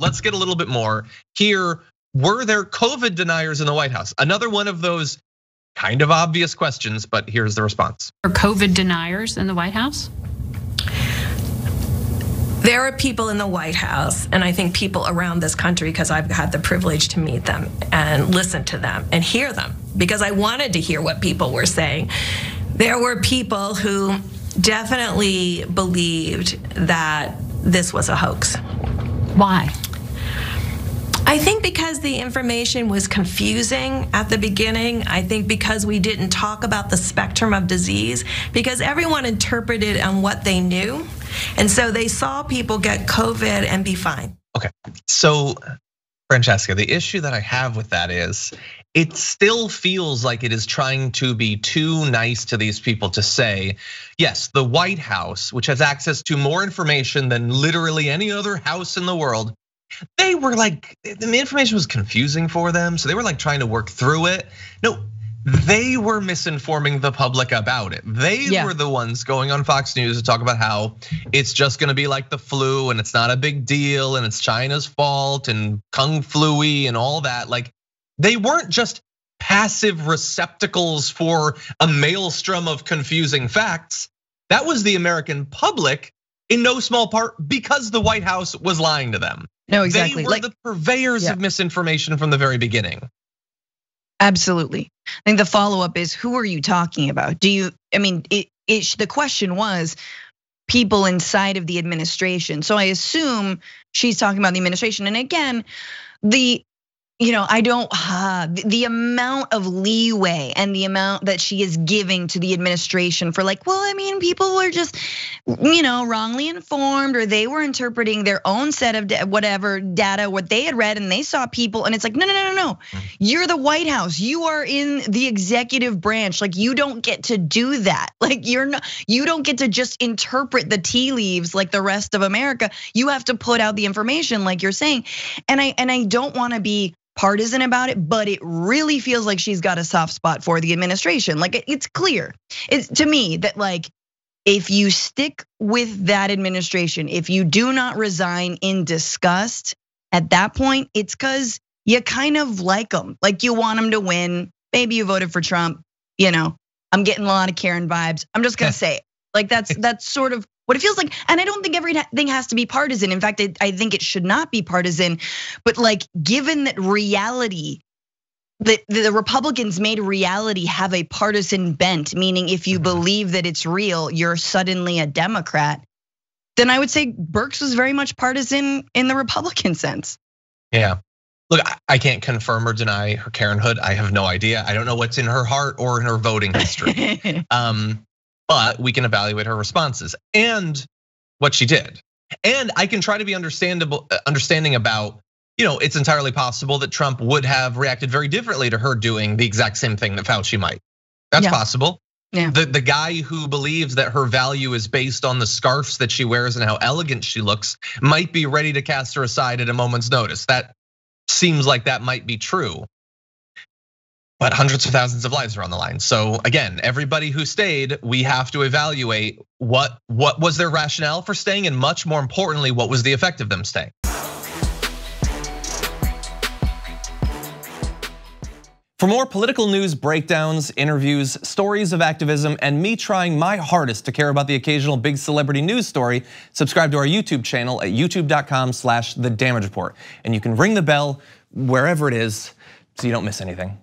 let's get a little bit more here. Were there COVID deniers in the White House? Another one of those kind of obvious questions, but here's the response. Are COVID deniers in the White House? There are people in the White House, and I think people around this country, because I've had the privilege to meet them and listen to them and hear them, because I wanted to hear what people were saying. There were people who definitely believed that this was a hoax. Why? I think because the information was confusing at the beginning. I think because we didn't talk about the spectrum of disease, because everyone interpreted on what they knew. And so they saw people get COVID and be fine. Okay, so Francesca, the issue that I have with that is it still feels like it is trying to be too nice to these people to say, yes, the White House, which has access to more information than literally any other house in the world, they were like, the information was confusing for them, so they were like trying to work through it. No, they were misinforming the public about it. They were the ones going on Fox News to talk about how it's just gonna be like the flu and it's not a big deal and it's China's fault and Kung Flu-y and all that. Like, they weren't just passive receptacles for a maelstrom of confusing facts. That was the American public in no small part because the White House was lying to them. No, exactly. They were the purveyors of misinformation from the very beginning. Absolutely. I think the follow-up is, who are you talking about? The question was people inside of the administration. So I assume she's talking about the administration. And again, the amount of leeway and the amount that she is giving to the administration for like, well, I mean, people were just, wrongly informed, or they were interpreting their own set of data, what they had read, and they saw people, and it's like, no. You're the White House. You are in the executive branch. Like, you don't get to do that. Like, you don't get to just interpret the tea leaves like the rest of America. You have to put out the information, like you're saying. And I don't want to be partisan about it, but it really feels like she's got a soft spot for the administration. Like, it's clear, it's to me that like, if you stick with that administration, if you do not resign in disgust, at that point, it's because you kind of like them. Like, you want them to win. Maybe you voted for Trump. I'm getting a lot of Karen vibes. I'm just gonna say it. Like, that's sort of what it feels like. And I don't think everything has to be partisan. In fact, I think it should not be partisan. But like, given that reality, the Republicans made reality have a partisan bent, meaning if you believe that it's real, you're suddenly a Democrat, then I would say Birx was very much partisan in the Republican sense. Yeah. Look, I can't confirm or deny her Karenhood. I have no idea. I don't know what's in her heart or in her voting history. But we can evaluate her responses and what she did. And I can try to be understanding about, it's entirely possible that Trump would have reacted very differently to her doing the exact same thing that Fauci might. That's possible. Yeah. The guy who believes that her value is based on the scarves that she wears and how elegant she looks might be ready to cast her aside at a moment's notice. That seems like that might be true. But hundreds of thousands of lives are on the line. So again, everybody who stayed, we have to evaluate what was their rationale for staying, and much more importantly, what was the effect of them staying. For more political news breakdowns, interviews, stories of activism, and me trying my hardest to care about the occasional big celebrity news story, subscribe to our YouTube channel at youtube.com/The Damage Report. And you can ring the bell wherever it is so you don't miss anything.